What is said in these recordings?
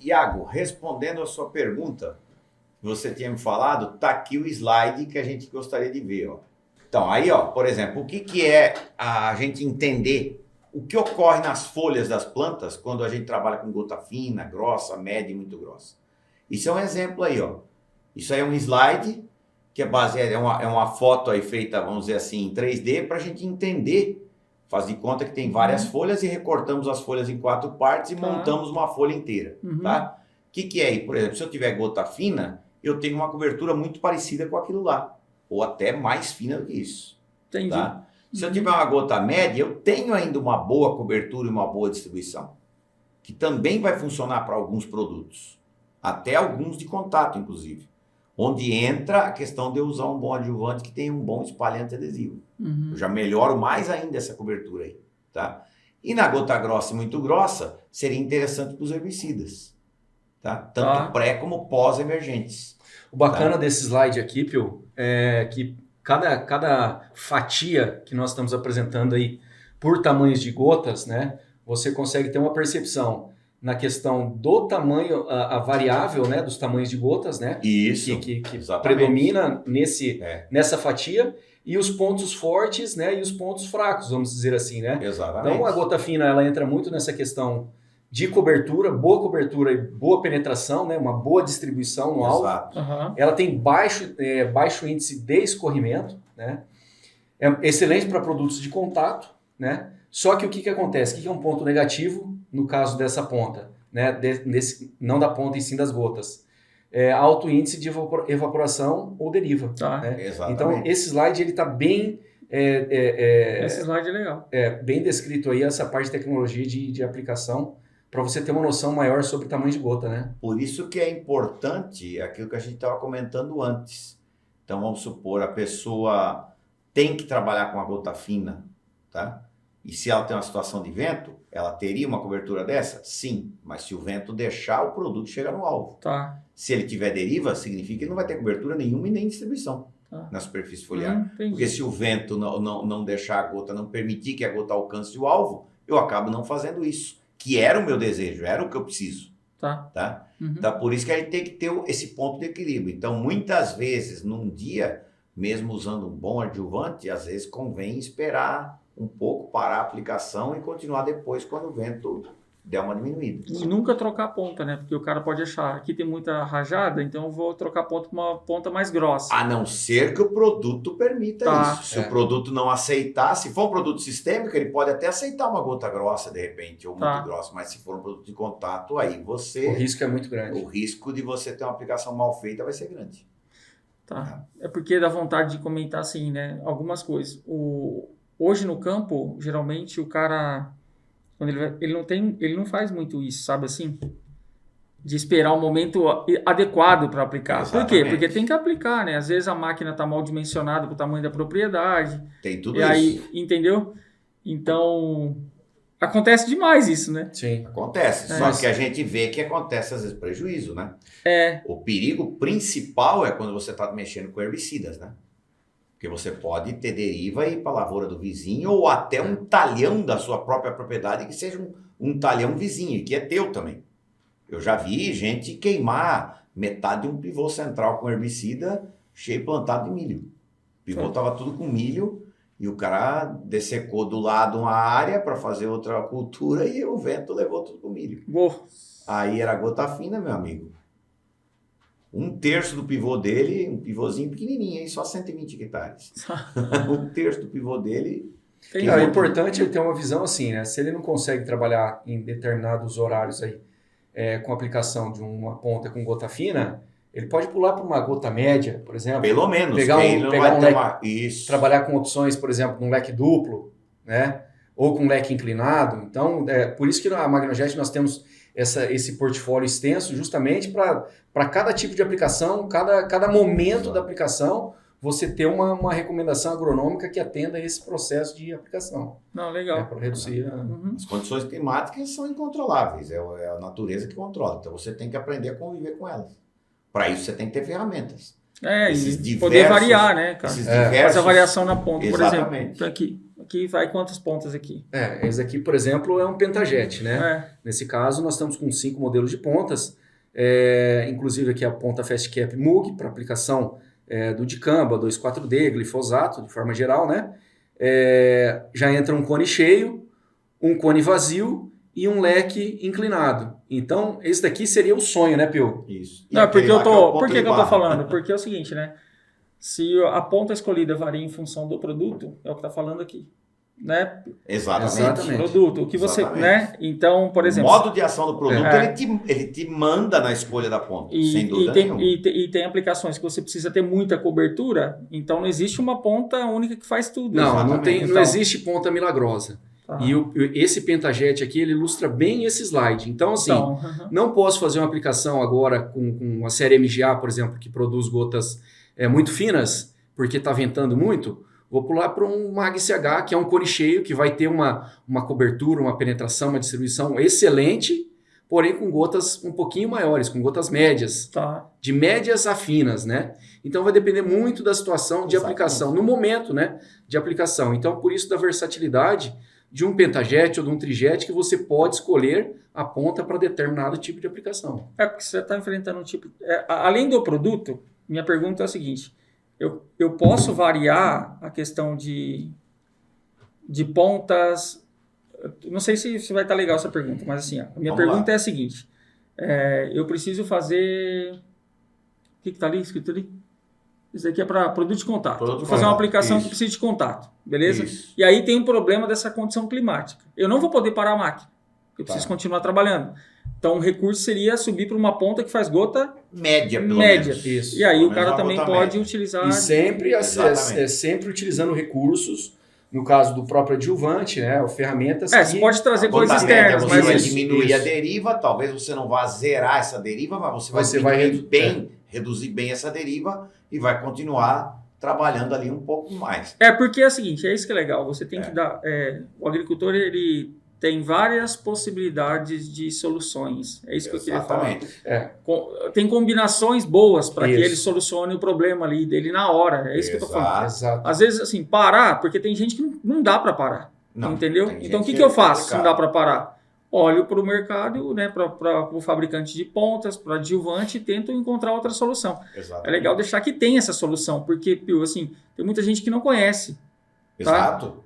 Iago, respondendo a sua pergunta, que você tinha me falado, tá aqui o slide que a gente gostaria de ver, ó. Então, aí, ó, por exemplo, o que é a gente entender o que ocorre nas folhas das plantas quando a gente trabalha com gota fina, grossa, média e muito grossa. Isso é um exemplo aí, ó. Isso aí é um slide que é baseado, é uma foto aí feita, vamos dizer assim, em 3D para a gente entender. Faz de conta que tem várias folhas e recortamos as folhas em 4 partes e montamos uma folha inteira, tá? O que é aí? Por exemplo, se eu tiver gota fina, eu tenho uma cobertura muito parecida com aquilo lá, ou até mais fina do que isso. Entendi. Tá? Se eu tiver uma gota média, eu tenho ainda uma boa cobertura e uma boa distribuição, que também vai funcionar para alguns produtos, até alguns de contato, inclusive, onde entra a questão de eu usar um bom adjuvante que tem um bom espalhante adesivo. Eu já melhoro mais ainda essa cobertura aí, tá? E na gota grossa e muito grossa, seria interessante para os herbicidas, tá? Tanto pré como pós-emergentes. O bacana desse slide aqui, Pio, é que cada fatia que nós estamos apresentando aí por tamanhos de gotas, né? Você consegue ter uma percepção na questão do tamanho, a variável, né, dos tamanhos de gotas, né? Isso, que predomina nessa fatia, e os pontos fortes, né, e os pontos fracos, vamos dizer assim, né? Exatamente. Então a gota fina, ela entra muito nessa questão de cobertura e boa penetração, né, uma boa distribuição no alvo. Ela tem baixo índice de escorrimento, né? É excelente para produtos de contato, né? Só que o que acontece? O que é um ponto negativo no caso dessa ponta, né? Não da ponta e sim das gotas? Alto índice de evaporação ou deriva. Né? Exatamente. Então, esse slide está bem... esse slide é legal. Bem descrito aí essa parte de tecnologia de aplicação, para você ter uma noção maior sobre o tamanho de gota, né? Por isso que é importante aquilo que a gente estava comentando antes. Então, vamos supor, a pessoa tem que trabalhar com a gota fina, tá? E se ela tem uma situação de vento, ela teria uma cobertura dessa? Sim, mas se o vento deixar, o produto chega no alvo. Se ele tiver deriva, significa que ele não vai ter cobertura nenhuma e nem distribuição na superfície foliar. Porque se o vento não deixar a gota, não permitir que a gota alcance o alvo, eu acabo não fazendo isso, que era o meu desejo, era o que eu preciso. Tá? Então, por isso que a gente tem que ter esse ponto de equilíbrio. Então, muitas vezes, num dia, mesmo usando um bom adjuvante, às vezes convém esperar um pouco, parar a aplicação e continuar depois quando o vento der uma diminuída. E nunca trocar a ponta, né? Porque o cara pode achar, aqui tem muita rajada, então eu vou trocar a ponta com uma ponta mais grossa. A não ser que o produto permita isso. Se o produto não aceitar, se for um produto sistêmico, ele pode até aceitar uma gota grossa, de repente, ou muito grossa, mas se for um produto de contato, aí você... O risco é muito grande. O risco de você ter uma aplicação mal feita vai ser grande. É porque dá vontade de comentar assim, né? Algumas coisas. Hoje no campo, geralmente o cara, quando ele não faz muito isso, sabe assim? De esperar o momento adequado para aplicar. Exatamente. Por quê? Porque tem que aplicar, né? Às vezes a máquina está mal dimensionada para o tamanho da propriedade. Tem tudo isso. Aí, entendeu? Então, acontece demais isso, né? Sim. Acontece. Só que a gente vê que acontece às vezes prejuízo, né? O perigo principal é quando você está mexendo com herbicidas, né? Porque você pode ter deriva e ir para a lavoura do vizinho ou até um talhão da sua própria propriedade que seja um talhão vizinho, que é teu também. Eu já vi gente queimar metade de um pivô central com herbicida cheio plantado de milho. O pivô estava tudo com milho e o cara dessecou do lado uma área para fazer outra cultura e o vento levou tudo com milho. Aí era gota fina, meu amigo. 1/3 do pivô dele, um pivôzinho pequenininho, só 120 hectares. 1/3 do pivô dele... O importante é ele ter uma visão assim, né? Se ele não consegue trabalhar em determinados horários aí, com a aplicação de uma ponta com gota fina, ele pode pular para uma gota média, por exemplo. Pelo menos. Pegar um leque, trabalhar com opções, por exemplo, um leque duplo, né? Ou com leque inclinado. Então, por isso que na Magnojet nós temos esse portfólio extenso justamente para cada tipo de aplicação, cada momento da aplicação, você ter uma recomendação agronômica que atenda a esse processo de aplicação. Não, legal. Para reduzir... As condições climáticas são incontroláveis, é a natureza que controla. Então você tem que aprender a conviver com elas. Para isso você tem que ter ferramentas. E poder variar, né, cara? Fazer a variação na ponta, Exatamente. por exemplo. Aqui que vai quantas pontas aqui? Esse aqui, por exemplo, é um pentajet, né? Nesse caso, nós estamos com 5 modelos de pontas, inclusive aqui a ponta Fast Cap Moog, para aplicação do dicamba, 2,4-D, glifosato, de forma geral, né? Já entra um cone cheio, um cone vazio e um leque inclinado. Então, esse daqui seria o sonho, né, Pio? Isso. Não, por que eu tô falando? Porque é o seguinte, né? Se a ponta escolhida varia em função do produto, é o que está falando aqui, né? Exatamente. Produto, o que você, né? Então, por exemplo, o modo de ação do produto, ele te manda na escolha da ponta, sem dúvida nenhuma. E tem aplicações que você precisa ter muita cobertura, então não existe uma ponta única que faz tudo. Não existe ponta milagrosa. E esse pentajet aqui, ele ilustra bem esse slide. Então, assim, não posso fazer uma aplicação agora com a série MGA, por exemplo, que produz gotas muito finas, porque está ventando muito. Vou pular para um Mag CH, que é um cone cheio, que vai ter uma cobertura, uma penetração, uma distribuição excelente, porém com gotas um pouquinho maiores, com gotas médias. De médias a finas, né? Então vai depender muito da situação de aplicação, no momento, né, de aplicação. Então, por isso da versatilidade de um pentajet ou de um trijet, que você pode escolher a ponta para determinado tipo de aplicação. Porque você está enfrentando um tipo... além do produto, minha pergunta é a seguinte: eu posso variar a questão de pontas... Não sei se vai estar legal essa pergunta, mas assim, a minha pergunta é a seguinte. Eu preciso fazer... O que está ali, escrito ali? Isso aqui é para produto de contato. Vou fazer uma aplicação que precisa de contato, beleza? Isso. E aí tem um problema dessa condição climática. Eu não vou poder parar a máquina, porque eu preciso continuar trabalhando. Então o recurso seria subir para uma ponta que faz gota média, pelo menos. Isso. E aí o cara também pode utilizar... E sempre utilizando recursos, no caso do próprio adjuvante, né? Ou ferramentas você pode trazer coisas externas. Você vai diminuir a deriva, talvez você não vá zerar essa deriva, mas você vai reduzir bem essa deriva e vai continuar trabalhando ali um pouco mais. Porque é o seguinte, é isso que é legal, você tem que dar... o agricultor, ele tem várias possibilidades de soluções, é isso que eu queria falar. Tem combinações boas para que ele solucione o problema ali dele na hora, é isso que eu estou falando. Exato. Às vezes, assim, parar, porque tem gente que não dá para parar, entendeu? Então, o que eu faço se não dá para parar? Olho para o mercado, né, para o fabricante de pontas, para adjuvante, e tento encontrar outra solução. Exatamente. É legal deixar que tem essa solução, porque, assim, tem muita gente que não conhece. Exato.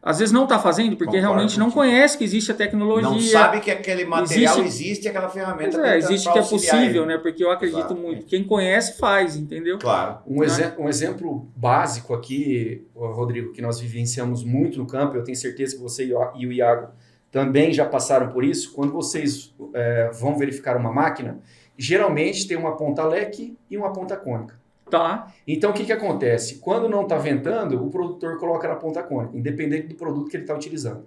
Às vezes não está fazendo, porque realmente não conhece que existe a tecnologia. Não sabe que aquele material existe, aquela ferramenta existe que é possível, né? Porque eu acredito muito. Quem conhece faz, entendeu? Claro. Um exemplo básico aqui, Rodrigo, que nós vivenciamos muito no campo, eu tenho certeza que você e o Iago também já passaram por isso. Quando vocês vão verificar uma máquina, geralmente tem uma ponta leque e uma ponta cônica. Então, o que acontece? Quando não está ventando, o produtor coloca na ponta cônica, independente do produto que ele está utilizando.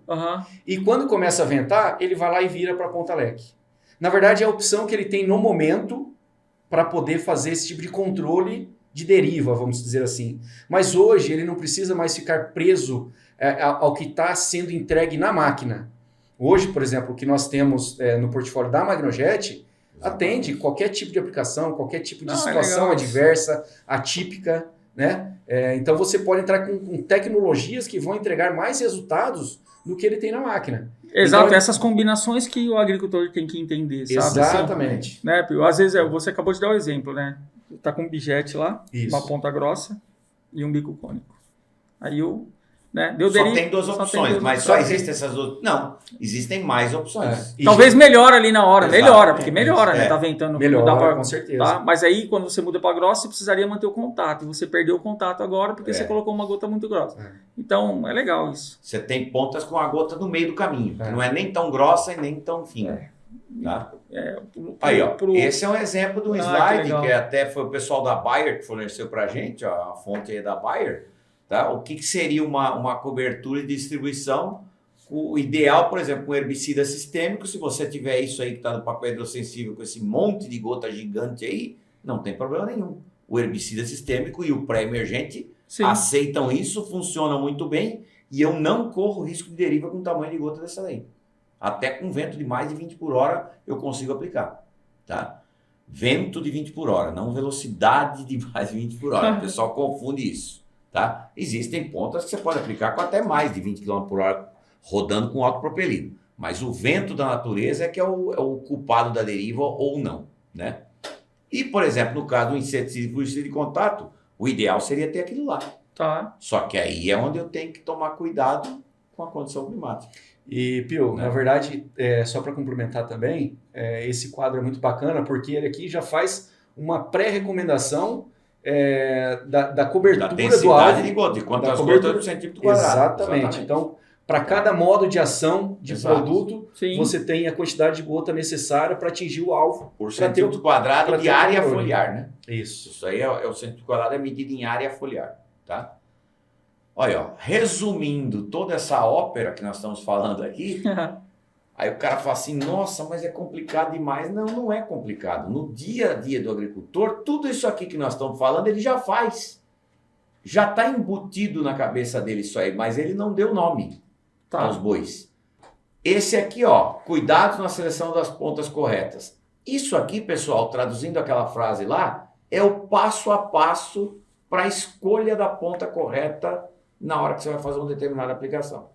E quando começa a ventar, ele vai lá e vira para a ponta leque. Na verdade, é a opção que ele tem no momento para poder fazer esse tipo de controle de deriva, vamos dizer assim. Mas hoje, ele não precisa mais ficar preso ao que está sendo entregue na máquina. Hoje, por exemplo, o que nós temos no portfólio da Magnojet atende qualquer tipo de aplicação, qualquer tipo de situação adversa, atípica, né? Então você pode entrar com tecnologias que vão entregar mais resultados do que ele tem na máquina. Exato, então, essas combinações que o agricultor tem que entender, sabe? Exatamente. Assim, né? Às vezes, você acabou de dar o exemplo, né? Tá com um bijet lá, uma ponta grossa e um bico cônico. Aí tem duas opções, mas só existem essas duas. Não, existem mais opções. Talvez melhora ali na hora, porque melhora, né? Tá ventando. Melhora, com certeza. Tá? Mas aí, quando você muda para grossa, você precisaria manter o contato. E você perdeu o contato agora porque você colocou uma gota muito grossa. Então, é legal isso. Você tem pontas com a gota no meio do caminho. Que não é nem tão grossa e nem tão fina. Tá? Aí, ó, esse é um exemplo de um slide que até foi o pessoal da Bayer que forneceu pra gente, ó, a fonte aí da Bayer. Tá? O que seria uma cobertura de distribuição? O ideal, por exemplo, com herbicida sistêmico, se você tiver isso aí que está no papel hidrossensível com esse monte de gota gigante aí, não tem problema nenhum. O herbicida sistêmico e o pré-emergente aceitam isso, funcionam muito bem e eu não corro risco de deriva com o tamanho de gota dessa daí. Até com vento de mais de 20 por hora eu consigo aplicar. Tá? Vento de 20 por hora, não velocidade de mais de 20 por hora. O pessoal confunde isso. Tá? Existem pontas que você pode aplicar com até mais de 20 km por hora rodando com autopropelido. Mas o vento da natureza é que é o culpado da deriva ou não, né? E, por exemplo, no caso do inseticida e fungicida de contato, o ideal seria ter aquilo lá. Tá. Só que aí é onde eu tenho que tomar cuidado com a condição climática. E, Pio, na verdade, só para complementar também, esse quadro é muito bacana porque ele aqui já faz uma pré-recomendação da cobertura do alvo. De quantas gotas por centímetro quadrado. Exatamente. Então, para cada modo de ação de produto, Sim. você tem a quantidade de gota necessária para atingir o alvo. Por centímetro quadrado de área foliar, né? Isso aí é o centímetro quadrado, é medido em área foliar, tá? Olha, ó, resumindo toda essa ópera que nós estamos falando aqui, aí o cara fala assim, nossa, mas é complicado demais. Não, não é complicado. No dia a dia do agricultor, tudo isso aqui que nós estamos falando, ele já faz. Já está embutido na cabeça dele isso aí, mas ele não deu nome aos bois. Esse aqui, ó, cuidado na seleção das pontas corretas. Isso aqui, pessoal, traduzindo aquela frase lá, é o passo a passo para a escolha da ponta correta na hora que você vai fazer uma determinada aplicação.